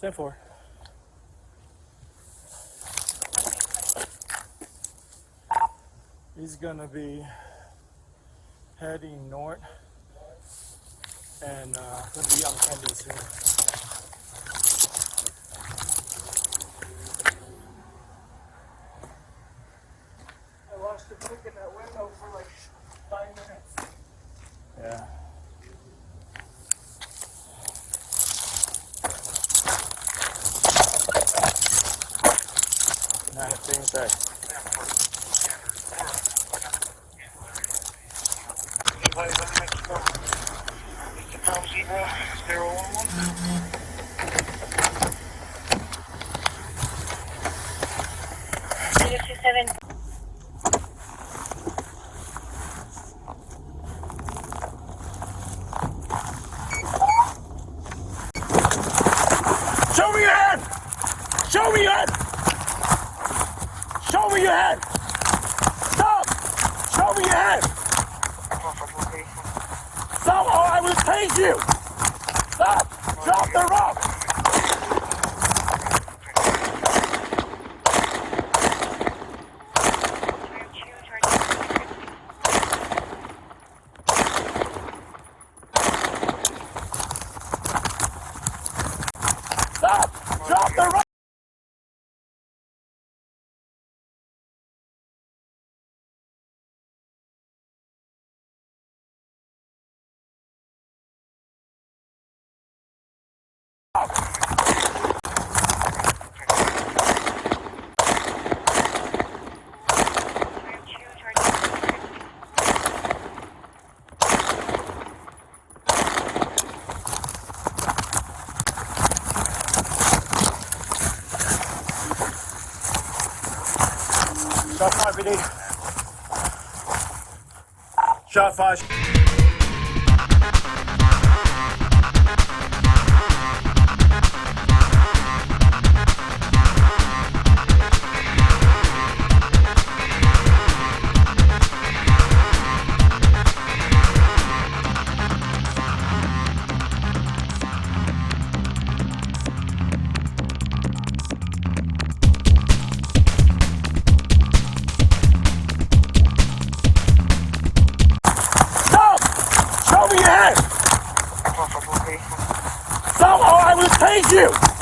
10-4. He's gonna be heading north and gonna be on campus soon. I watched him look in that window for like 5 minutes. Yeah. Not a thing to say. Show me your hand! Show me your hand! Show me your hand! Stop! Show me your hand! Stop or I will tase you! Stop! Drop the rock! Stop! Drop the rock! Shot 5, BD. Shot 5. Stop or I will tase you!